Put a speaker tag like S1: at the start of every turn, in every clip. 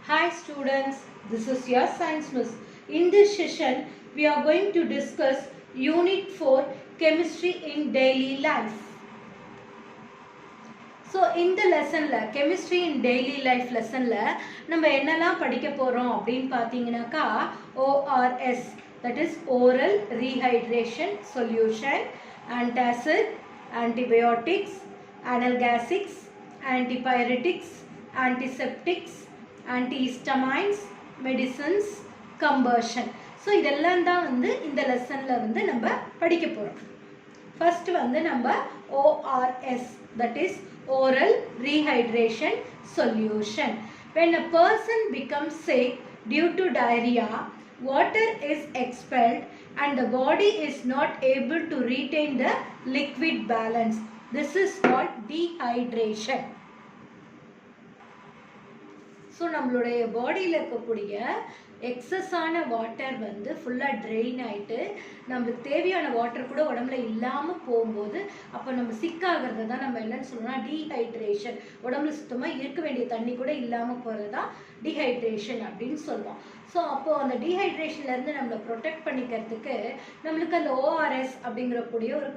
S1: Hi students, this is your science miss. In this session, we are going to discuss Unit 4 Chemistry in Daily Life. So, in the lesson, Chemistry in Daily Life lesson, நம்ம என்னெல்லாம் படிக்க போறோம் அப்படின்னு பார்த்தீங்கன்னாக்கா ORS, that is Oral Rehydration Solution, Antacid, Antibiotics, Analgesics, Antipyretics, Antiseptics, antihistamines, medicines, combustion. So இதெல்லாம் தான் வந்து இந்த லெசன்ல வந்து நம்ம படிக்க போறோம். First வந்து நம்ம ORS, that is Oral Rehydration Solution. When a person becomes sick due to diarrhea, water is expelled and the body is not able to retain the liquid balance. This is called dehydration. So நம்மளுடைய பாடியில் இருக்கக்கூடிய எக்ஸஸான water வந்து ஃபுல்லாக train ஆகிட்டு நம்மளுக்கு தேவையான water கூட உடம்புல இல்லாமல் போகும்போது அப்போ நம்ம சிக்காகிறது தான் நம்ம என்னன்னு சொல்லணும்னா டீஹைட்ரேஷன். உடம்புல சுத்தமாக இருக்க வேண்டிய தண்ணி கூட இல்லாமல் போகிறது தான் டீஹைட்ரேஷன் அப்படின்னு சொல்லுவோம். ஸோ அப்போது அந்த டீஹைட்ரேஷன்லேருந்து நம்மளை ப்ரொடெக்ட் பண்ணிக்கிறதுக்கு நம்மளுக்கு அந்த ஓஆர்எஸ் அப்படிங்கிறக்கூடிய ஒரு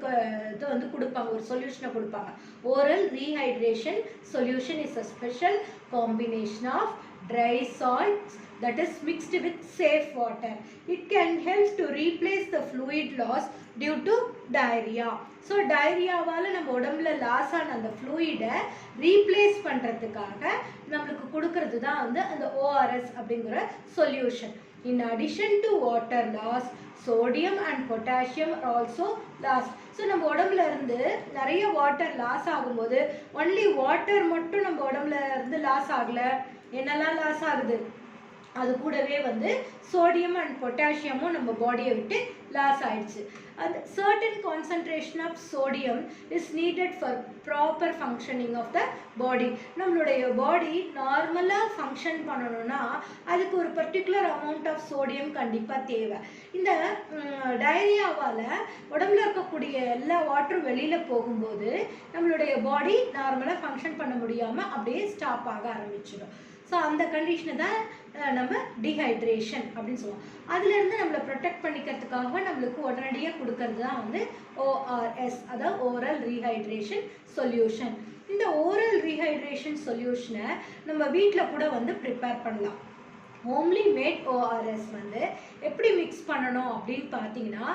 S1: இது வந்து கொடுப்பாங்க, ஒரு சொல்யூஷனை கொடுப்பாங்க. Oral rehydration solution is a special combination of dry salts that is mixed with safe water. It can help to replace the fluid loss due to diarrhea. So diarrhea வால நம்ம உடம்புல லாஸ் ஆன அந்த ஃப்ளூயிடை ரீப்ளேஸ் பண்ணுறதுக்காக நம்மளுக்கு கொடுக்கறது தான் வந்து அந்த ORS அப்படிங்கிற solution. In addition to water loss, sodium and potassium are also lost. So நம்ம உடம்புல இருந்து நிறைய வாட்டர் லாஸ் ஆகும்போது ஒன்லி வாட்டர் மட்டும் நம்ம உடம்புல இருந்து லாஸ் ஆகலை, என்னெல்லாம் லாஸ் ஆகுது அது கூடவே வந்து சோடியம் அண்ட் பொட்டாசியமும் நம்ம பாடியை விட்டு லாஸ் ஆயிடுச்சு. அந்த certain concentration of sodium is needed for proper functioning of the body. நம்மளுடைய பாடி நார்மலாக ஃபங்க்ஷன் பண்ணணும்னா அதுக்கு ஒரு பர்டிகுலர் அமௌண்ட் ஆஃப் சோடியம் கண்டிப்பாக தேவை. இந்த டயரியாவால் உடம்புல இருக்கக்கூடிய எல்லா வாட்டரும் வெளியில் போகும்போது நம்மளுடைய பாடி நார்மலாக ஃபங்க்ஷன் பண்ண முடியாமல் அப்படியே ஸ்டாப் ஆக ஆரம்பிச்சிடும். ஸோ அந்த கண்டிஷனை தான் நம்ம டீஹைட்ரேஷன் அப்படின்னு சொல்லுவோம். அதுலேருந்து நம்மளை ப்ரொடெக்ட் பண்ணிக்கிறதுக்காக நம்மளுக்கு உடனடியாக கொடுக்கறது தான் வந்து ORS, அதாவது ஓரல் ரீஹைட்ரேஷன் சொல்யூஷன். இந்த ஓரல் ரீஹைட்ரேஷன் சொல்யூஷனை நம்ம வீட்டில் கூட வந்து ப்ரிப்பேர் பண்ணலாம். ஹோம்லி மேட் ORS வந்து எப்படி மிக்ஸ் பண்ணணும் அப்படின்னு பார்த்தீங்கன்னா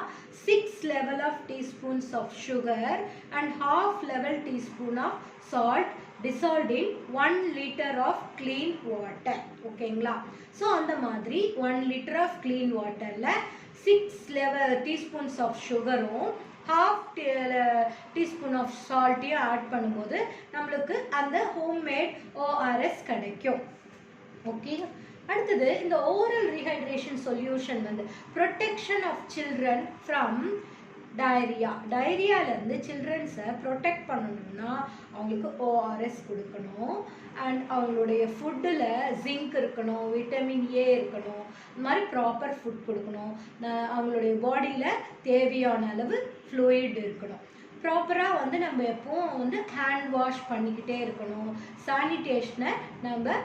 S1: 6 level of teaspoons of sugar and half level teaspoon of salt dissolved in 1 liter of clean water. ஓகேங்களா? ஸோ அந்த மாதிரி 1 liter of clean waterல 6 teaspoons of சுகரும் half teaspoon of சால்ட்டையும் ஆட் பண்ணும்போது நம்மளுக்கு அந்த ஹோம்மேட் ORS கிடைக்கும். ஓகே, அடுத்தது இந்த ஓரல் ரீஹைட்ரேஷன் சொல்யூஷன் வந்து ப்ரொடெக்ஷன் ஆஃப் சில்ட்ரன் ஃப்ரம் டயரியாலேருந்து சில்ட்ரன்ஸை ப்ரொடெக்ட் பண்ணணும்னா அவங்களுக்கு ORS கொடுக்கணும். அண்ட் அவங்களுடைய ஃபுட்டில் ஜிங்க் இருக்கணும், விட்டமின் ஏ இருக்கணும், இந்த மாதிரி ப்ராப்பர் ஃபுட் கொடுக்கணும். அவங்களுடைய பாடியில் தேவையான அளவு ஃப்ளூயிட் இருக்கணும். ப்ராப்பராக வந்து நம்ம எப்பவும் வந்து ஹேண்ட் வாஷ் பண்ணிக்கிட்டே இருக்கணும். சானிடேஷனை நம்ம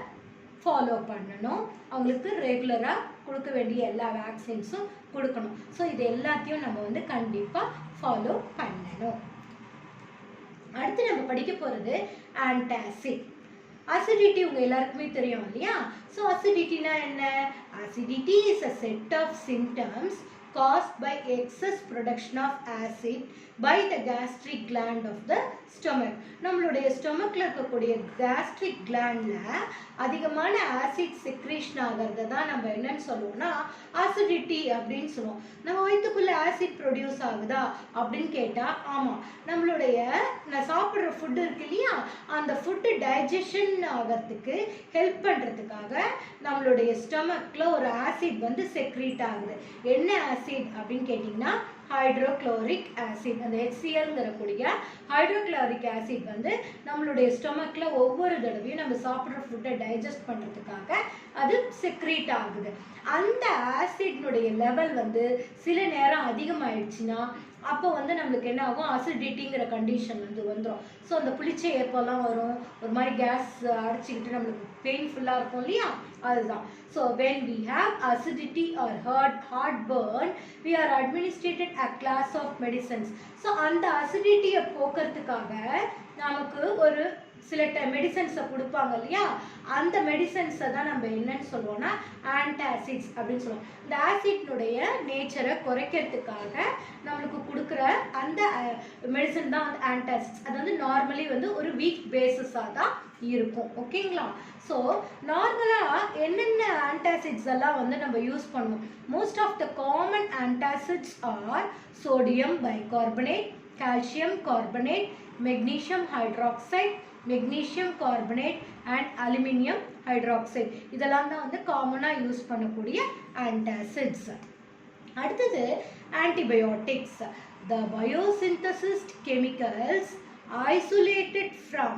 S1: ஃபாலோ பண்ணணும். அவங்களுக்கு ரெகுலராக கொடுக்க வேண்டிய எல்லா வேக்சின்ஸும் கொடுக்கணும். ஸோ இது எல்லாத்தையும் நம்ம வந்து கண்டிப்பாக ஃபாலோ பண்ணணும். அடுத்து நம்ம படிக்க போகிறது ஆன்டாசிட். அசிடிட்டி உங்கள் எல்லாருக்குமே தெரியும் இல்லையா? ஸோ அசிடிட்டினா என்ன? Acidity is a set of symptoms caused by excess production of acid by the gastric gland of the stomach. நம்மளுடைய ஸ்டொமக்கில் இருக்கக்கூடிய gastric glandல அதிகமான ஆசிட் செக்ரீஷன் ஆகிறது தான் நம்ம என்னன்னு சொல்லுவோம்னா அசிடிட்டி அப்படின்னு சொல்லுவோம். நம்ம வயிற்றுக்குள்ளே ஆசிட் ப்ரொடியூஸ் ஆகுதா அப்படின்னு கேட்டால் ஆமாம். நம்மளுடைய சாப்பிட்ற ஃபுட்டு இருக்கு இல்லையா, அந்த ஃபுட்டு டைஜஷன் ஆகிறதுக்கு ஹெல்ப் பண்ணுறதுக்காக நம்மளுடைய ஸ்டொமக்கில் ஒரு ஆசிட் வந்து செக்ரீட் ஆகுது. என்ன ஆசிட் அப்படின்னு கேட்டிங்கன்னா ஹைட்ரோக்ளோரிக் ஆசிட். அந்த HCl ஹைட்ரோக்ளோரிக் ஆசிட் வந்து நம்மளுடைய ஸ்டொமக்கில் ஒவ்வொரு தடவையும் நம்ம சாப்பிட்ற ஃபுட்டை டைஜஸ்ட் பண்ணுறதுக்காக அது செக்ரீட் ஆகுது. அந்த ஆசிட்னுடைய லெவல் வந்து சில நேரம் அதிகமாயிடுச்சுன்னா அப்போ வந்து நம்மளுக்கு என்ன ஆகும், அசிடிட்டிங்கிற கண்டிஷன் வந்து வந்துடும். ஸோ அந்த புளிச்ச ஏப்பெல்லாம் வரும், ஒரு மாதிரி கேஸ் அடைச்சிக்கிட்டு நம்மளுக்கு பெயின்ஃபுல்லாக இருக்கும் இல்லையா, அதுதான். So when we have acidity or heartburn we are administered a class of medicines. So அந்த அசிடிட்டியை போக்குறதுக்காக நமக்கு ஒரு சில மெடிசன்ஸை கொடுப்பாங்க இல்லையா, அந்த மெடிசன்ஸை தான் நம்ம என்னன்னு சொல்லுவோம்னா ஆன்டாசிட்ஸ் அப்படின்னு சொல்லுவோம். இந்த ஆசிட்னுடைய நேச்சரை குறைக்கிறதுக்காக நம்மளுக்கு கொடுக்குற அந்த மெடிசன் தான் வந்து ஆன்டாசிட்ஸ். அது வந்து நார்மலி வந்து ஒரு வீக் பேசிஸாக தான் இருக்கும். ஓகேங்களா? ஸோ நார்மலாக என்னென்ன ஆன்டாசிட்ஸ் எல்லாம் வந்து நம்ம யூஸ் பண்ணுவோம். Most of the common antacids are sodium bicarbonate, calcium carbonate, magnesium hydroxide, magnesium carbonate and aluminium hydroxide. இதெல்லாம் தான் வந்து காமனாக யூஸ் பண்ணக்கூடிய ஆன்டாசிட்ஸ். அடுத்தது antibiotics. The biosynthesized chemicals isolated from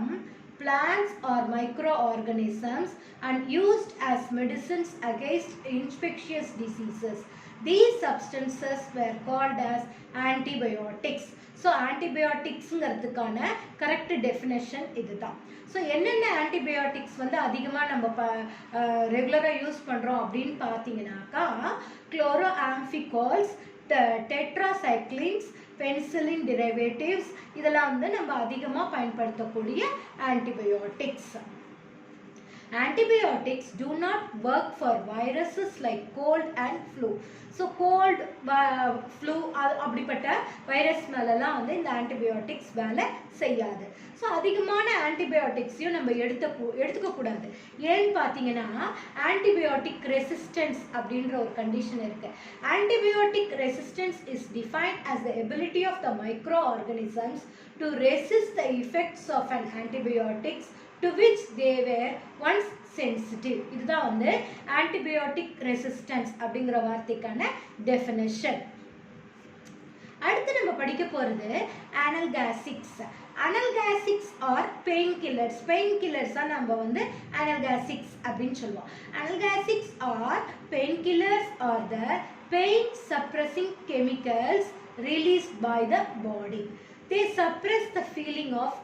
S1: plants or microorganisms and used as medicines against infectious diseases. These substances were called as antibiotics. So antibioticsங்கிறதுக்கான correct definition இதுதான். So என்னென்ன antibiotics வந்து அதிகமாக நம்ம ரெகுலராக யூஸ் பண்ணுறோம் அப்படின்னு பார்த்தீங்கன்னாக்கா, chloramphenicols, tetracyclines, penicillin derivatives, இதெல்லாம் வந்து நம்ம அதிகமாக பயன்படுத்தக்கூடிய antibiotics. Antibiotics do not work for viruses like cold and flu. So cold, flu அப்படிப்பட்ட வைரஸ் மேலெல்லாம் வந்து இந்த ஆன்டிபயோட்டிக்ஸ் வேலை செய்யாது. ஸோ அதிகமான ஆன்டிபயோட்டிக்ஸையும் நம்ம எடுத்துக்கக்கூடாது. ஏன்னு பார்த்தீங்கன்னா ஆன்டிபயோட்டிக் ரெசிஸ்டன்ஸ் அப்படின்ற ஒரு கண்டிஷன் இருக்குது. Antibiotic resistance is defined as the ability of the microorganisms to resist the effects of an antibiotics to which they were once sensitive. இதுதான் வந்து antibiotic resistance அப்படிங்கிற வார்த்தைக்கான டெஃபினிஷன். அடுத்து நம்ம படிக்க போகிறது analgesics. Analgesics are painkillers. Painkillers தான் நம்ம வந்து analgesics அப்படின்னு சொல்லுவோம். Analgesics are painkillers or the pain suppressing chemicals released by the body. They suppress the feeling of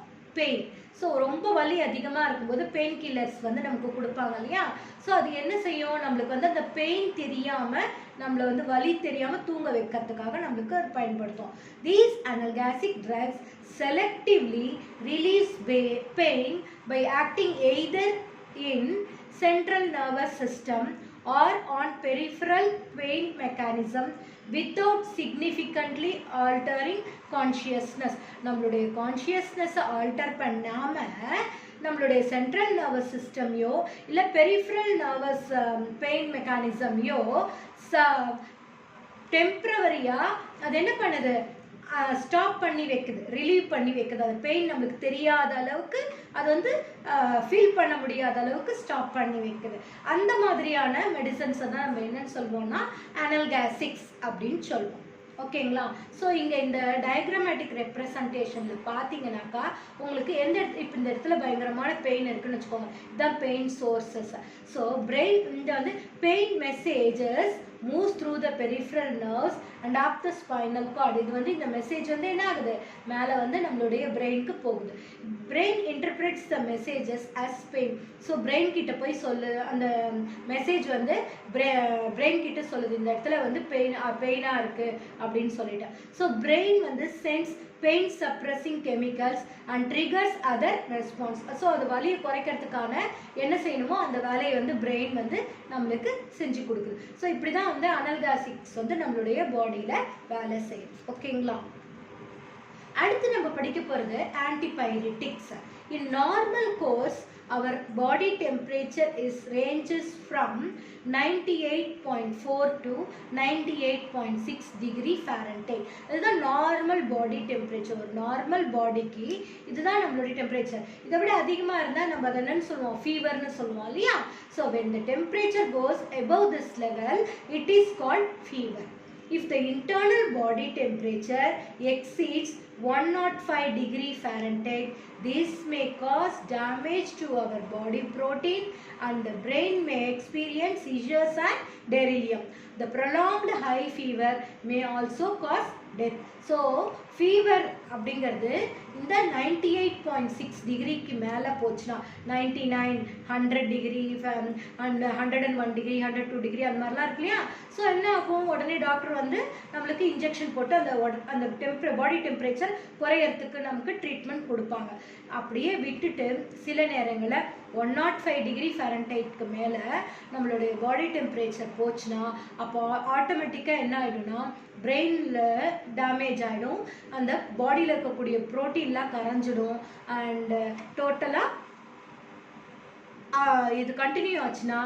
S1: pain. So ரொம்ப வலி அதிகமாக இருக்கும்போது பெயின் கில்லர்ஸ் வந்து நமக்கு கொடுப்பாங்க இல்லையா. ஸோ அது என்ன செய்யும், நம்மளுக்கு வந்து அந்த பெயின் தெரியாமல், நம்மளை வந்து வலி தெரியாமல் தூங்க வைக்கிறதுக்காக நம்மளுக்கு அது பயன்படுத்தும். These analgesic drugs selectively release pain by acting either in central nervous system or on peripheral pain mechanism without significantly altering consciousness. நம்மளுடைய கான்ஷியஸ்னஸை ஆல்டர் பண்ணாமல் நம்மளுடைய சென்ட்ரல் நர்வஸ் சிஸ்டமையோ இல்லை பெரிஃபரல் நர்வஸ் பெயின் மெக்கானிசமையோ டெம்ப்ரவரியாக அது என்ன பண்ணுது, ஸ்டாப் பண்ணி வைக்குது, ரிலீவ் பண்ணி வைக்குது. அது பெயின் நம்மளுக்கு தெரியாத அளவுக்கு, அது வந்து ஃபீல் பண்ண முடியாத அளவுக்கு ஸ்டாப் பண்ணி வைக்குது. அந்த மாதிரியான மெடிசன்ஸை தான் நம்ம என்னன்னு சொல்வோம்னா அனல்காசிக்ஸ் அப்படின்னு சொல்லுவோம். ஓகேங்களா? ஸோ இங்கே இந்த டயக்ராமேட்டிக் ரெப்ரசன்டேஷனில் பார்த்தீங்கன்னாக்கா உங்களுக்கு இப்போ இந்த இடத்துல பயங்கரமான பெயின் இருக்குன்னு வச்சுக்கோங்க, இதுதான் பெயின் சோர்சஸ். ஸோ பிரெயின் இந்த வந்து pain messages moves through the peripheral nerves and up the spinal cord. இது வந்து இந்த மெசேஜ் வந்து என்ன ஆகுது, மேலே வந்து நம்மளுடைய பிரெயினுக்கு போகுது. பிரெயின் இன்டர்பிரட்ஸ் த messages as pain. So brain கிட்ட போய் அந்த மெசேஜ் வந்து பிரெயின் கிட்ட சொல்லுது, இந்த இடத்துல வந்து பெயினாக இருக்குது அப்படின்னு சொல்லிட்டு. ஸோ பிரெயின் வந்து sense pain suppressing chemicals and triggers other response. So அது வலியை குறைக்கிறதுக்கான என்ன செய்யணுமோ அந்த வேலையை வந்து பிரெயின் வந்து நம்மளுக்கு செஞ்சு கொடுக்குது. ஸோ இப்படி தான் வந்து அனல்காசிக்ஸ் வந்து நம்மளுடைய பாடியில் வேலை செய்யுது. ஓகேங்களா? அடுத்து நம்ம படிக்க போகிறது antipyretics. In normal course our body temperature ranges from 98.4 to 98.6 degree Fahrenheit. இதுதான் நார்மல் பாடி டெம்பரேச்சர். ஒரு நார்மல் பாடிக்கு இதுதான் நம்மளுடைய டெம்பரேச்சர். இதை விட அதிகமாக இருந்தால் நம்ம அதை என்னன்னு சொல்லுவோம், ஃபீவர்னு சொல்லுவோம் இல்லையா. So when the temperature goes above this level it is called fever. If the internal body temperature exceeds 105 degree Fahrenheit, This may cause damage to our body protein and the brain may experience seizures and delirium. The prolonged high fever may also cause death. So fever அப்படிங்கிறது இந்த 98.6 டிகிரிக்கு மேலே போச்சுன்னா 99, 100 degree and 101 degree 102 degree அந்த மாதிரிலாம் இருக்கு இல்லையா. So என்ன ஆகும், உடனே டாக்டர் வந்து நம்மளுக்கு இன்ஜெக்ஷன் போட்டு அந்த பாடி டெம்பரேச்சர் குறையறதுக்கு நமக்கு ட்ரீட்மெண்ட் கொடுப்பாங்க. அப்படியே விட்டுட்டு சில நேரங்களில் 105 டிகிரி ஃபாரன்ஹைட்க்கு மேலே நம்மளுடைய பாடி டெம்பரேச்சர் போச்சுன்னா அப்போ ஆட்டோமேட்டிக்காக என்ன ஆகிடும்னா பிரெயினில் டேமேஜ் ஆகிடும், அந்த பாடியில் இருக்கக்கூடிய ப்ரோட்டீன்லாம் கரைஞ்சிடும் அண்ட் டோட்டலாக இது கண்டினியூ ஆச்சுன்னா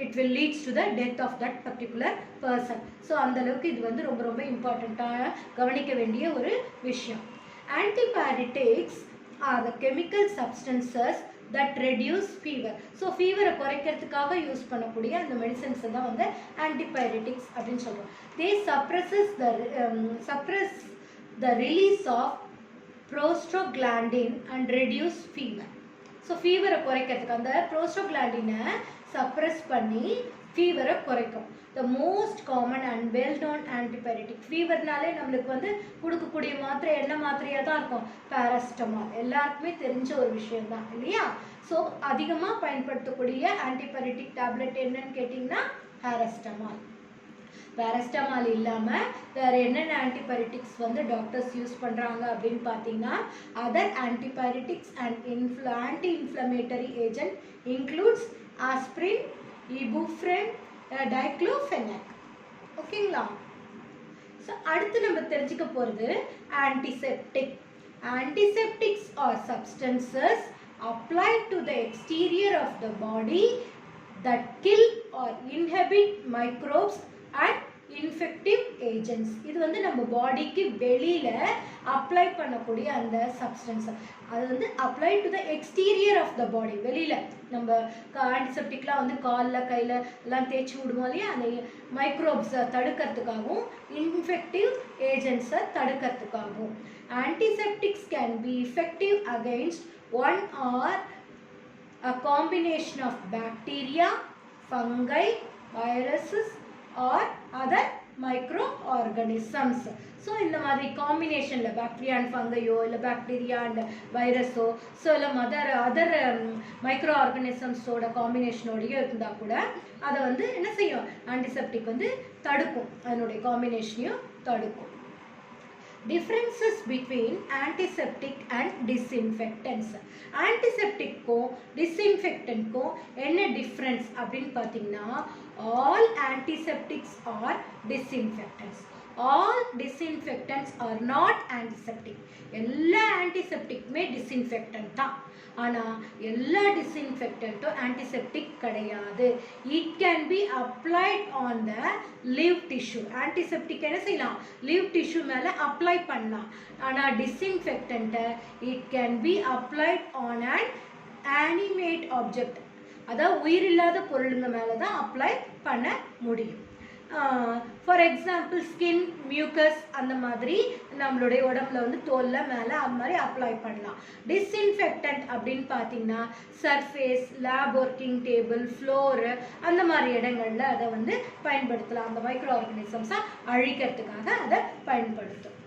S1: it will leads to the death of that particular person. So அந்தளவுக்கு இது வந்து ரொம்ப ரொம்ப இம்பார்ட்டண்ட்டாக கவனிக்க வேண்டிய ஒரு விஷயம். Antibiotics are the chemical substances that reduce fever. So ஃபீவரை குறைக்கிறதுக்காக யூஸ் பண்ணக்கூடிய அந்த மெடிசன்ஸை தான் வந்து ஆன்டிபயோட்டிக்ஸ் அப்படின்னு சொல்கிறோம். They suppress the release of prostaglandin and reduce fever. So ஃபீவரை குறைக்கிறதுக்கு அந்த ப்ரோஸ்டோகிளாண்டினை சப்ரஸ் பண்ணி ஃபீவரை குறைக்கும். The most common and well known antibiotic. ஃபீவர்னாலே நம்மளுக்கு வந்து கொடுக்கக்கூடிய மாத்திரை என்ன மாத்திரையாக தான் இருக்கும், பேராசிட்டமால். எல்லாருக்குமே தெரிஞ்ச ஒரு விஷயம் தான் இல்லையா. ஸோ அதிகமாக பயன்படுத்தக்கூடிய ஆன்டிபயோட்டிக் டேப்லெட் என்னன்னு கேட்டிங்கன்னா பேராசிட்டமால். பேராசிட்டமால் இல்லாமல் வேறு என்னென்ன ஆன்டிபயோட்டிக்ஸ் வந்து டாக்டர்ஸ் யூஸ் பண்ணுறாங்க அப்படின்னு பார்த்தீங்கன்னா other antibiotics and anti inflammatory agent includes aspirin, ibuprofen, diclofenac. ஓகேங்களா. ஸோ அடுத்து நம்ம தெரிஞ்சுக்க போகிறது antiseptic. Antiseptics are substances applied to the exterior of the body that kill or inhibit microbes and infective agents. இது வந்து நம்ம பாடிக்கு வெளியில அப்ளை பண்ணக்கூடிய அந்த சப்ஸ்டன்ஸ். அது வந்து apply to the exterior of the body. வெளியில நம்ம ஆன்டிசெப்டிக்லாம் வந்து காலில் கையில் எல்லாம் தேய்ச்சி விடுவோம் இல்லையா, அந்த மைக்ரோப்ஸை தடுக்கிறதுக்காகவும் இன்ஃபெக்டிவ் ஏஜென்ட்ஸை தடுக்கிறதுக்காகவும். Antiseptics can be effective against one or a combination of bacteria, fungi, viruses or other microorganisms. So இந்த மாதிரி காம்பினேஷனில் பாக்டீரியா அண்ட் ஃபங்கையோ இல்லை பாக்டீரியா அண்ட் வைரஸோ ஸோ இல்லை அதர் மைக்ரோ ஆர்கானிசம்ஸோட காம்பினேஷனோடையோ இருந்தால் கூட அதை வந்து என்ன செய்யும், ஆன்டிசெப்டிக் வந்து தடுக்கும், அதனுடைய காம்பினேஷனையும் தடுக்கும். Differences between antiseptic and disinfectants. ஆன்டிசெப்டிக்கும் டிஸ்இன்ஃபெக்டன்ட்க்கும் என்ன டிஃப்ரென்ஸ் அப்படின்னு பார்த்தீங்கன்னா all antiseptics are disinfectants. All disinfectants are not antiseptic. எல்லா ஆன்டிசெப்டிக்குமே டிஸ்இன்ஃபெக்டன்ட் தான். ஆனால் எல்லா டிஸ்இன்ஃபெக்டன்ட்டும் ஆன்டிசெப்டிக் கிடையாது. It can be applied on the live tissue. Antiseptic என்ன செய்யலாம், லிவ் டிஷ்யூ மேலே அப்ளை பண்ணலாம். ஆனால் டிஸ்இன்ஃபெக்டன்ட்டை it can be applied on inanimate object, அதாவது உயிரில்லாத பொருளுங்க மேலே தான் அப்ளை பண்ண முடியும். ஃபார் எக்ஸாம்பிள் ஸ்கின், மியூக்கஸ் அந்த மாதிரி நம்மளுடைய உடம்புல வந்து தோலில் மேலே அது மாதிரி அப்ளை பண்ணலாம். டிஸ்இன்ஃபெக்டன்ட் அப்படின்னு பார்த்தீங்கன்னா surface, lab working table, floor அந்த மாதிரி இடங்களில் அதை வந்து பயன்படுத்தலாம். அந்த மைக்ரோ ஆர்கானிசம்ஸை அழிக்கிறதுக்காக அதை பயன்படுத்தும்.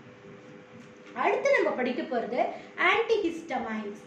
S1: அடுத்து நம்ம படிக்க போகிறது ஆன்டிஹிஸ்டமைன்ஸ்.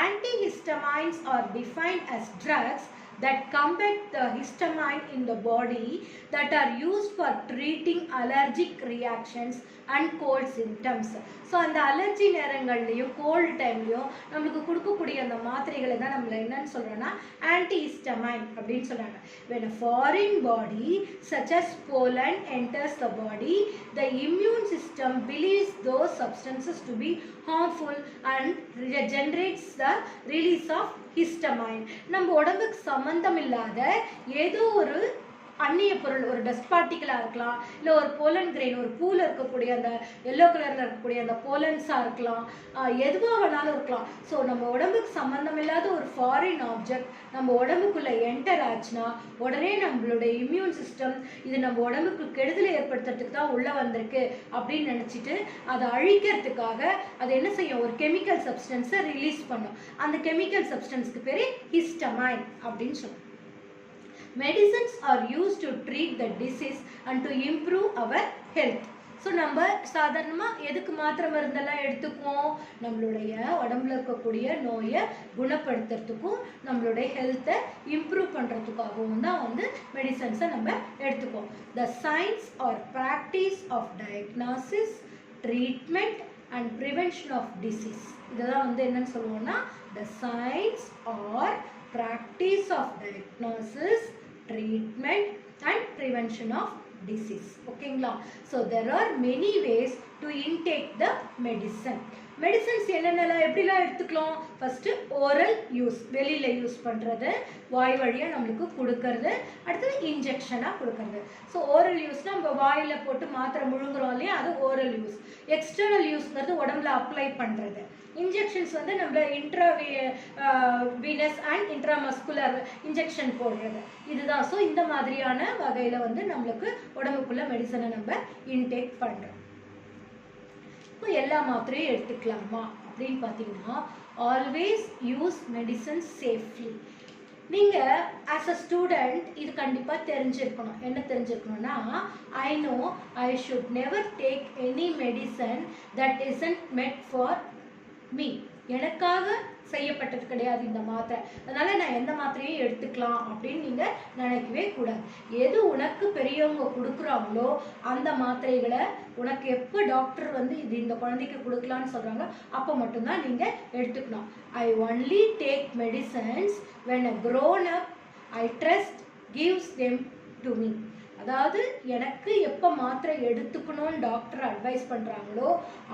S1: Antihistamines are defined as drugs that combat the histamine in the body that are used for treating allergic reactions and cold symptoms. So அந்த அலர்ஜி நேரங்கள்லையும் கோல்டு டைம்லையும் நம்மளுக்கு கொடுக்கக்கூடிய அந்த மாத்திரைகளை தான் நம்மள என்னன்னு சொல்கிறோன்னா ஆன்டிஹிஸ்டமைன் அப்படின்னு சொல்கிறாங்க. when a foreign body such as pollen enters the body, the immune system believes those substances to be harmful and generates the release of histamine. நம்ம உடம்புக்கு சம்பந்தம் இல்லாத ஏதோ ஒரு அந்நிய பொருள், ஒரு டஸ்ட் பார்ட்டிக்கலாக இருக்கலாம், இல்லை ஒரு போலன் கிரெயின், ஒரு பூவில் இருக்கக்கூடிய அந்த எல்லோ கலரில் இருக்கக்கூடிய அந்த போலன்ஸாக இருக்கலாம், எதுவாக வேணாலும் இருக்கலாம். ஸோ நம்ம உடம்புக்கு சம்மந்தம் இல்லாத ஒரு ஃபாரின் ஆப்ஜெக்ட் நம்ம உடம்புக்குள்ளே என்டர் ஆச்சுன்னா உடனே நம்மளுடைய இம்யூன் சிஸ்டம் இது நம்ம உடம்புக்கு கெடுதலை ஏற்படுத்துறதுக்கு தான் உள்ளே வந்திருக்கு அப்படின்னு நினச்சிட்டு அதை அழிக்கிறதுக்காக அது என்ன செய்யும், ஒரு கெமிக்கல் சப்ஸ்டன்ஸை ரிலீஸ் பண்ணும். அந்த கெமிக்கல் சப்ஸ்டன்ஸ்க்கு பேர் ஹிஸ்டமைன் அப்படின்னு சொல்லுவோம். Medicines are used to treat the disease and to improve our health. So நம்ம சாதாரணமாக எதுக்கு மாத்திரை மருந்தெல்லாம் எடுத்துக்குவோம், நம்மளுடைய உடம்புல இருக்கக்கூடிய நோயை குணப்படுத்துறதுக்கும் நம்மளுடைய ஹெல்த்தை இம்ப்ரூவ் பண்ணுறதுக்காகவும் தான் வந்து மெடிசன்ஸை நம்ம எடுத்துக்குவோம். The science or practice of diagnosis, treatment and prevention of disease. இதெல்லாம் வந்து என்னன்னு சொல்லுவோம்னா the science or practice of diagnosis, treatment and prevention of disease. ஓகேங்களா? So there are many ways to intake the medicine. Medicines என்னென்னலாம் எப்படிலாம் எடுத்துக்கலாம்? First oral use, வெளியில் use பண்ணுறது, வாய் வழியாக நம்மளுக்கு கொடுக்கறது, அடுத்தது இன்ஜெக்ஷனாக கொடுக்கறது. ஸோ ஓரல் யூஸ்னால் நம்ம வாயில் போட்டு மாத்திரை முழுங்குறோம் இல்லையா, அது ஓரல் யூஸ். எக்ஸ்டர்னல் யூஸ்ங்கிறது உடம்புல அப்ளை பண்ணுறது. இன்ஜெக்ஷன்ஸ் வந்து நம்ம வீனஸ் அண்ட் இன்ட்ராமஸ்குலர் இன்ஜெக்ஷன் போடுறது, இதுதான். ஸோ இந்த மாதிரியான வகையில் வந்து நம்மளுக்கு உடம்புக்குள்ள மெடிசனை நம்ம இன்டேக் பண்ணுறோம். இப்போ எல்லா மாத்திரையும் எடுத்துக்கலாமா அப்படின்னு பார்த்தீங்கன்னா, ஆல்வேஸ் யூஸ் மெடிசன் சேஃப்லி. நீங்கள் ஆஸ் அ ஸ்டூடெண்ட் இது கண்டிப்பாக தெரிஞ்சிருக்கணும். என்ன தெரிஞ்சிருக்கணும்னா, I know I should never take any medicine that isn't meant for me. எனக்காக செய்யப்பட்டது கிடையாது இந்த மாத்திரை, அதனால் நான் எந்த மாத்திரையும் எடுத்துக்கலாம் அப்படின்னு நீங்கள் நினைக்கவே கூடாது. எது உனக்கு பெரியவங்க கொடுக்குறாங்களோ அந்த மாத்திரைகளை உனக்கு எப்போ டாக்டர் வந்து இது இந்த குழந்தைக்கு கொடுக்கலான்னு சொல்கிறாங்க அப்போ மட்டும்தான் நீங்கள் எடுத்துக்கணும். I only take medicines when a grown up I trust gives them to me. அதாவது எனக்கு எப்போ மாத்திரை எடுத்துக்கணும்னு டாக்டர் அட்வைஸ் பண்ணுறாங்களோ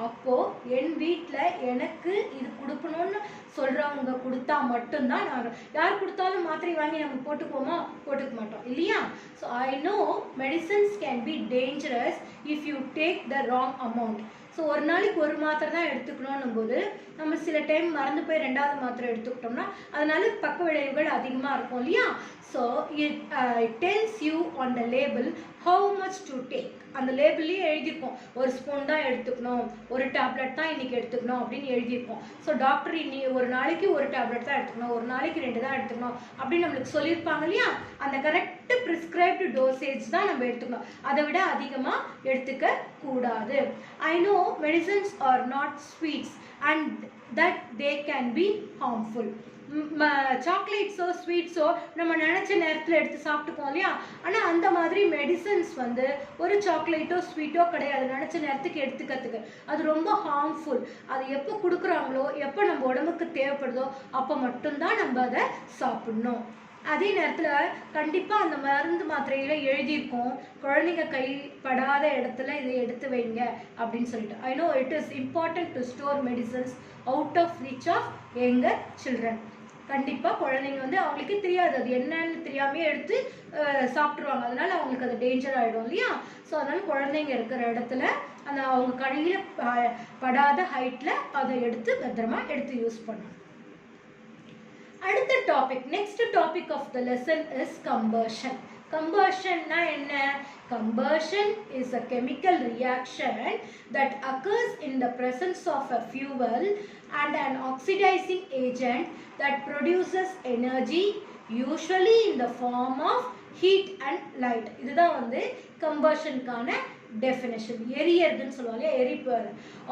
S1: அப்போது என் வீட்டில் எனக்கு இது கொடுக்கணும்னு சொல்கிறவங்க கொடுத்தா மட்டும்தான் நான், யார் கொடுத்தாலும் மாத்திரை வாங்கி நம்ம போட்டுக்குவோமா, போட்டுக்க மாட்டோம் இல்லையா. So I know medicines can be dangerous if you take the wrong amount. So ஒரு நாளைக்கு ஒரு மாத்திரை தான் எடுத்துக்கணும் போது நம்ம சில டைம் மறந்து போய் ரெண்டாவது மாத்திரை எடுத்துக்கிட்டோம்னா அதனால பக்க விளைவுகள் அதிகமாக இருக்கும் இல்லையா. So it tells you on the label how much to take. அந்த லேபிள்லேயே எழுதியிருக்கோம், ஒரு ஸ்பூன் தான் எடுத்துக்கணும், ஒரு டேப்லெட் தான் இன்றைக்கி எடுத்துக்கணும் அப்படின்னு எழுதியிருக்கோம். ஸோ டாக்டர் ஒரு நாளைக்கு ஒரு டேப்லெட் தான் எடுத்துக்கணும், ஒரு நாளைக்கு 2 தான் எடுத்துக்கணும் அப்படின்னு நம்மளுக்கு சொல்லியிருப்பாங்க இல்லையா. அந்த கரெக்ட் ப்ரிஸ்கிரைப்டு டோசேஜ் தான் நம்ம எடுத்துக்கணும், அதை விட அதிகமாக எடுத்துக்க கூடாது. I know medicines are not sweets and that they can be harmful. சாக்லேட்ஸோ ஸ்வீட்ஸோ நம்ம நினச்ச நேரத்தில் எடுத்து சாப்பிட்டுப்போம் இல்லையா. ஆனால் அந்த மாதிரி மெடிசன்ஸ் வந்து ஒரு சாக்லேட்டோ ஸ்வீட்டோ கிடையாது, நினச்ச நேரத்துக்கு எடுத்துக்கிறதுக்கு அது ரொம்ப ஹார்ம்ஃபுல். அது எப்போ கொடுக்குறாங்களோ, எப்போ நம்ம உடம்புக்கு தேவைப்படுதோ அப்போ மட்டும்தான் நம்ம அதை சாப்பிடணும். அதே நேரத்தில் கண்டிப்பாக அந்த மருந்து மாத்திரையில் எழுதியிருக்கோம், குழந்தைங்க கைப்படாத இடத்துல இதை எடுத்து வைங்க அப்படின்னு சொல்லிட்டு. I know it is important to store medicines out of reach of younger children. கண்டிப்பாக குழந்தைங்க வந்து அவங்களுக்கு தெரியாது, அது என்னன்னு தெரியாமே எடுத்து சாப்பிட்ருவாங்க, அதனால அவங்களுக்கு அது டேஞ்சர் ஆகிடும் இல்லையா. ஸோ அதனால் குழந்தைங்க இருக்கிற இடத்துல அந்த அவங்க கடையில் படாத ஹைட்டில் அதை எடுத்து பத்திரமா எடுத்து யூஸ் பண்ணணும். அடுத்த topic, next topic of the lesson is combustion. கம்பஷன்னா என்ன? Combustion is a chemical reaction that occurs in the presence of a fuel and an oxidizing agent that produces energy, usually in the form of heat and light. இதுதான் வந்து கம்பஷனுக்கான definition. எரியறதுன்னு சொல்லுவாங்க, எரிப்பது.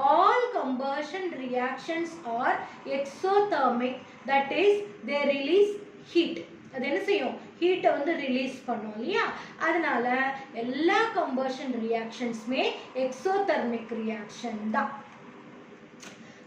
S1: All combustion reactions are exothermic, that is they release heat. அது என்ன செய்யும்? ஹீட்டை வந்து release பண்ணும் இல்லையா. அதனால எல்லா கம்பஷன் ரியாக்ஷன்ஸுமே எக்ஸோதெர்மிக் ரியாக்ஷன் தான்.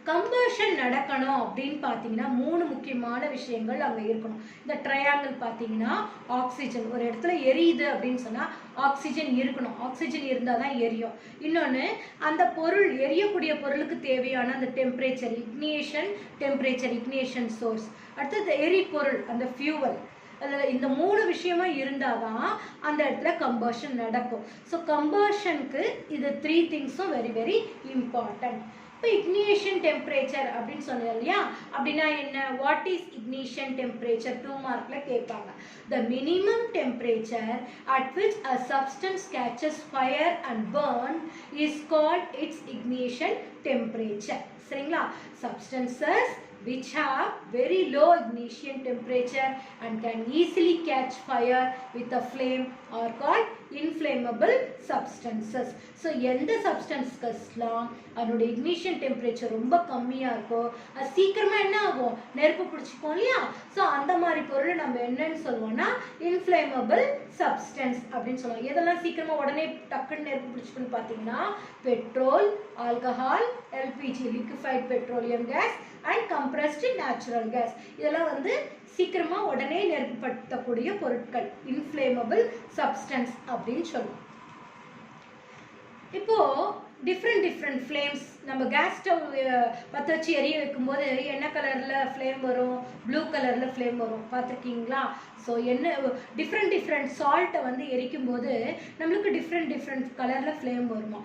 S1: கம்பஷன் நடக்கணும் அப்படின்னு பார்த்தீங்கன்னா 3 முக்கியமான விஷயங்கள் அங்கே இருக்கணும். இந்த ட்ரையாங்கிள் பார்த்தீங்கன்னா ஆக்சிஜன், ஒரு இடத்துல எரியுது அப்படின்னு சொன்னால் ஆக்சிஜன் இருக்கணும், ஆக்சிஜன் இருந்தால் தான் எரியும். இன்னொன்று அந்த பொருள், எரியக்கூடிய பொருளுக்கு தேவையான அந்த டெம்பரேச்சர், இக்னியேஷன் டெம்பரேச்சர், இக்னியேஷன் சோர்ஸ். அடுத்தது எரிபொருள், அந்த ஃபியூவல். அதில் இந்த 3 விஷயமா இருந்தால் தான் அந்த இடத்துல கம்பஷன் நடக்கும். ஸோ கம்பஷனுக்கு இது 3 திங்ஸும் வெரி வெரி இம்பார்ட்டன்ட். இப்போ இக்னிஷன் டெம்பரேச்சர் அப்படின்னு சொன்னோம் இல்லையா, அப்படின்னா என்ன, வாட் இஸ் இக்னிஷன் டெம்பரேச்சர் 2 மார்க்கில் கேட்பாங்க. The minimum temperature at which a substance catches fire and burn is called its ignition temperature. சரிங்களா? Substances which have very low ignition temperature and can easily catch fire with a flame are called inflammable substances. So எந்த substancesலாம் அதோட ignition temperature ரொம்ப கம்மியா இருக்கோ அது சீக்கிரமா என்ன ஆகும், நெருப்பு பிடிச்சிக்கும் இல்லையா. ஸோ அந்த மாதிரி பொருள் நம்ம என்னன்னு சொல்லுவோம்னா inflammable substance அப்படின்னு சொல்லுவோம். எதெல்லாம் சீக்கிரமா உடனே டக்குன்னு நெருப்பு பிடிச்சிக்குன்னு பார்த்தீங்கன்னா petrol, alcohol, LPG liquefied petroleum gas and compressed natural gas, இதெல்லாம் வந்து சீக்கிரமா உடனே நெருப்புப்படுத்தக்கூடிய பொருட்கள், இன்ஃப்ளேமபிள் சப்ஸ்டன்ஸ் அப்படின்னு சொல்லுவோம். இப்போ டிஃப்ரெண்ட் ஃப்ளேம்ஸ் நம்ம கேஸ் ஸ்டவ் பற்ற வச்சு எரிய வைக்கும்போது என்ன கலரில் ஃப்ளேம் வரும், ப்ளூ கலரில் ஃப்ளேம் வரும், பார்த்துருக்கீங்களா? ஸோ என்ன டிஃப்ரெண்ட் சால்ட்டை வந்து எரிக்கும் போது நம்மளுக்கு டிஃப்ரெண்ட் கலரில் ஃப்ளேம் வருமா.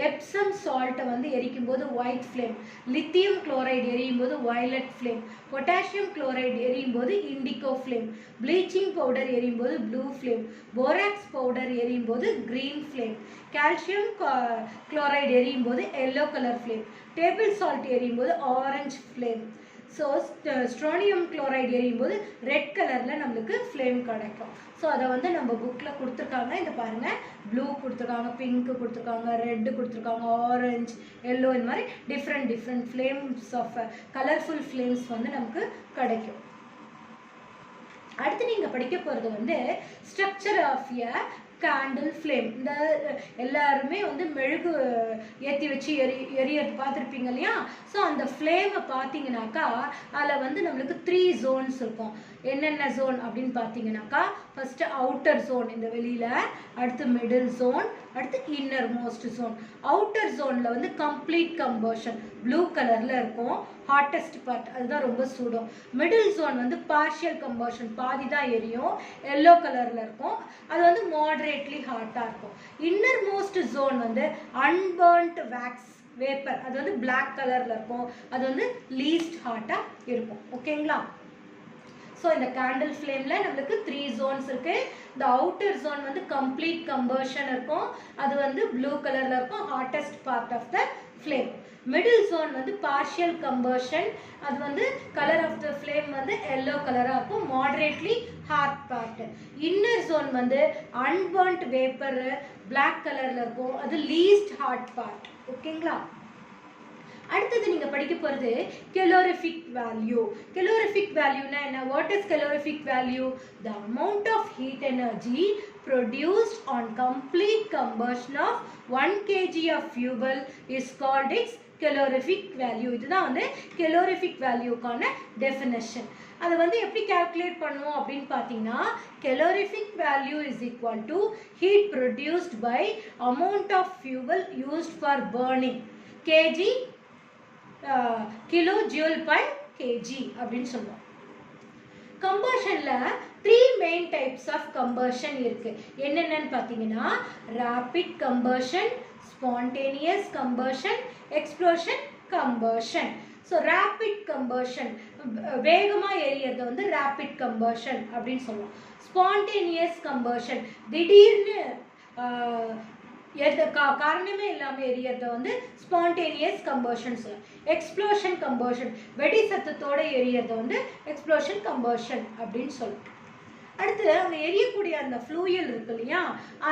S1: எப்சம் சால்ட்டை வந்து எரிக்கும் போது ஒயிட் ஃப்ளேம், லித்தியம் குளோரைடு எரியும் போது வயலட் ஃப்ளேம், பொட்டாசியம் குளோரைடு எரியும் போது இண்டிகோ ஃப்ளேம், ப்ளீச்சிங் பவுடர் எரியும் போது ப்ளூ ஃப்ளேம், போராக்ஸ் பவுடர் எரியும் போது க்ரீன் ஃப்ளேம், கால்சியம் குளோரைடு எரியும் போது yellow colour flame, table salt எரியும் போது ஆரஞ்சு ஃப்ளேம். ஸோ ஸ்ட்ரோனியம் குளோரைடு எரியும் போது ரெட் கலரில் நம்மளுக்கு ஃப்ளேம் கிடைக்கும். ஸோ அதை வந்து நம்ம புக்கில் கொடுத்துருக்காங்க. இந்த பாருங்கள், ப்ளூ கொடுத்துருக்காங்க, பிங்க்கு கொடுத்துருக்காங்க, ரெட்டு கொடுத்துருக்காங்க, ஆரஞ்சு, எல்லோ, இந்த மாதிரி different flames of colourful flames வந்து நமக்கு கிடைக்கும். அடுத்து நீங்கள் படிக்க போகிறது வந்து structure of a candle flame. இந்த எல்லாருமே வந்து மெழுகு ஏற்றி வச்சு எரியறது பார்த்துருப்பீங்க இல்லையா. ஸோ அந்த ஃப்ளேமை பார்த்தீங்கன்னாக்கா அதில் வந்து நம்மளுக்கு 3 ஜோன்ஸ் இருக்கும். என்னென்ன ஜோன் அப்படின்னு பார்த்தீங்கன்னாக்கா, ஃபஸ்ட்டு அவுட்டர் ஜோன் இந்த வெளியில், அடுத்து மிடில் ஜோன், அடுத்து இன்னர் மோஸ்ட் ஜோன். அவுட்டர் ஜோனில் வந்து கம்ப்ளீட் கம்பஷன் ப்ளூ கலரில் இருக்கும், ஹாட்டஸ்ட் பார்ட், அதுதான் ரொம்ப சூடும். மிடில் ஜோன் வந்து பார்ஷியல் கம்பஷன், பாதி தான் எரியும், எல்லோ கலரில் இருக்கும், அது வந்து மாடரேட்லி ஹாட்டாக இருக்கும். இன்னர் மோஸ்ட் ஜோன் வந்து அன்பர்ன்ட் வேக்ஸ் வேப்பர், அது வந்து பிளாக் கலரில் இருக்கும், அது வந்து லீஸ்ட் ஹாட்டாக இருக்கும். ஓகேங்களா? ஸோ இந்த கேண்டில் ஃப்ளேமில் நம்மளுக்கு 3 ஜோன்ஸ் இருக்குது. இந்த அவுட்டர் ஜோன் வந்து கம்ப்ளீட் கம்பஷன் இருக்கும், அது வந்து ப்ளூ கலரில் இருக்கும், hottest part of the flame. Middle zone வந்து பார்ஷியல் கம்பஷன், அது வந்து கலர் ஆஃப் த ஃப்ளேம் வந்து எல்லோ கலராக இருக்கும், moderately hot part. Inner zone வந்து அன்பர்ன்ட் வேப்பர் பிளாக் கலரில் இருக்கும், அது லீஸ்ட் ஹாட் பார்ட். ஓகேங்களா? அடுத்தது நீங்கள் படிக்க போகிறது calorific value. calorific valueனா என்ன? What is calorific value? The amount of heat energy produced on complete combustion of 1 kg of fuel is called its calorific value. இதுதான் வந்து calorific valueக்கான definition. அதை வந்து எப்படி calculate பண்ணுவோம் அப்படின்னு பார்த்தீங்கன்னா, calorific value is equal to heat produced by amount of fuel used for burning, kg kilo joule per KG அப்படின்னு சொல்லுவோம். கம்பஷனில் 3 மெயின் டைப்ஸ் ஆஃப் கம்பஷன் இருக்கு. என்னென்னு பார்த்தீங்கன்னா, rapid combustion, spontaneous combustion, explosion combustion. So rapid combustion, வேகமாக எரியறத வந்து rapid combustion அப்படின்னு சொல்லுவோம். ஸ்பான்டேனியஸ் கம்பஷன், திடீர்னு காரணமே இல்லாமல் எரியறத வந்து ஸ்பான்டேனியஸ் கம்பஷன் சொல்லுவோம். எக்ஸ்ப்ளோஷன் கம்பஷன், வெடி சத்தத்தோடு எரியறத வந்து எக்ஸ்ப்ளோஷன் கம்பஷன் அப்படின்னு சொல்லுவோம். அடுத்து அவங்க எரியக்கூடிய அந்த ஃப்ளூயல் இருக்கு இல்லையா,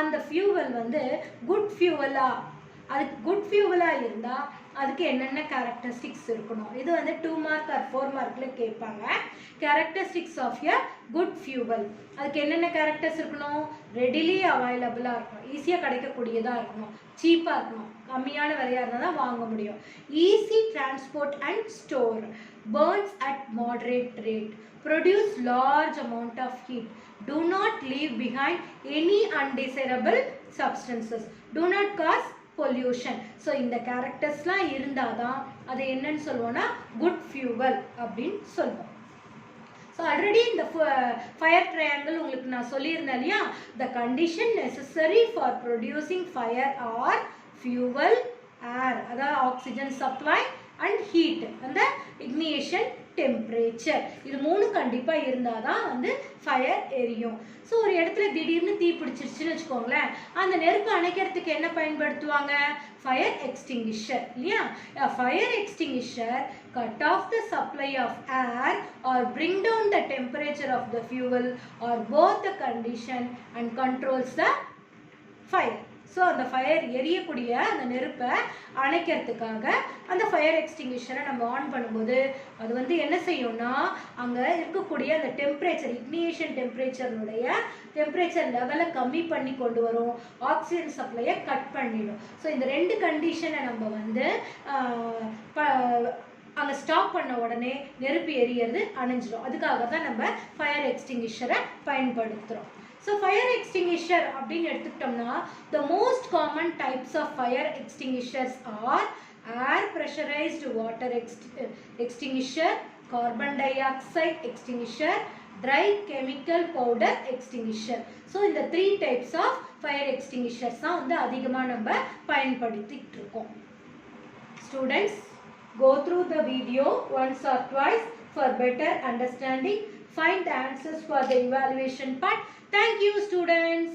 S1: அந்த ஃபியூவல் வந்து குட் ஃபியூவலாக, அதுக்கு குட் ஃபியூவலாக இருந்தால் அதுக்கு என்னென்ன கேரக்டரிஸ்டிக்ஸ் இருக்கணும், இது வந்து 2 மார்க் ஆர் 4 மார்க்கில் கேட்பாங்க. Characteristics of a good fuel, அதுக்கு என்னென்ன கேரக்டர்ஸ் இருக்கணும்? ரெடிலி அவைலபிளாக இருக்கணும், ஈஸியாக கிடைக்கக்கூடியதாக இருக்கணும், சீப்பாக இருக்கணும், கம்மியான விலையாக இருந்தால் தான் வாங்க முடியும். Easy transport and store, burns at moderate rate, produce large amount of heat, do not leave behind any undesirable substances, do not cause pollution. So இந்த கேரக்டர்ஸ்லாம் இருந்தால் தான் அதை என்னன்னு சொல்லுவோம்னா குட் ஃபியூவல் அப்படின்னு சொல்லுவோம். ஸோ ஆல்ரெடி இந்த ஃபயர் ட்ரையாங்கிள் உங்களுக்கு நான் சொல்லியிருந்தேன் இல்லையா, the condition necessary for producing fire are fuel, air அதாவது ஆக்சிஜன் சப்ளை அண்ட் ஹீட் அந்த இக்னிஷன் டெம்பரேச்சர், இது மூணு கண்டிப்பாக இருந்தால் தான் வந்து ஃபயர் எரியும். ஸோ ஒரு இடத்துல திடீர்னு தீ பிடிச்சிருச்சுன்னு வச்சுக்கோங்களேன், அந்த நெருப்பு அணைக்கிறதுக்கு என்ன பயன்படுத்துவாங்க? ஃபயர் எக்ஸ்டிங்கிஷர் இல்லையா? Fire extinguisher cut off the supply of air or bring down the temperature of the fuel or both the condition and controls the fire. So அந்த ஃபயர் எரியக்கூடிய அந்த நெருப்பை அணைக்கிறதுக்காக அந்த ஃபயர் எக்ஸ்டிங்கிஷரை நம்ம ஆன் பண்ணும்போது அது வந்து என்ன செய்யும்னா, அங்கே இருக்கக்கூடிய அந்த டெம்பரேச்சர் இக்னிஷன் டெம்பரேச்சர் லெவலை கம்மி பண்ணி கொண்டு வரும், ஆக்சிஜன் சப்ளையை கட் பண்ணிடும். ஸோ இந்த ரெண்டு கண்டிஷனை நம்ம வந்து அங்கே ஸ்டாப் பண்ண உடனே நெருப்பு எரியறது அணைஞ்சிடும். அதுக்காக தான் நம்ம ஃபயர் எக்ஸ்டிங்கிஷரை பயன்படுத்துகிறோம். ஸோ ஃபயர் எக்ஸ்டிங்கிஷர் அப்படின்னு எடுத்துக்கிட்டோம்னா, the most common types of fire extinguishers are air pressurised water extinguisher, carbon dioxide extinguisher, dry chemical powder extinguisher. So இந்த 3 டைப்ஸ் ஆஃப் ஃபயர் எக்ஸ்டிங்கிஷர்ஸ் தான் வந்து அதிகமாக நம்ம பயன்படுத்திட்டு இருக்கோம். Students, go through the video once or twice for better understanding. Find the answers for the evaluation part. Thank you, students.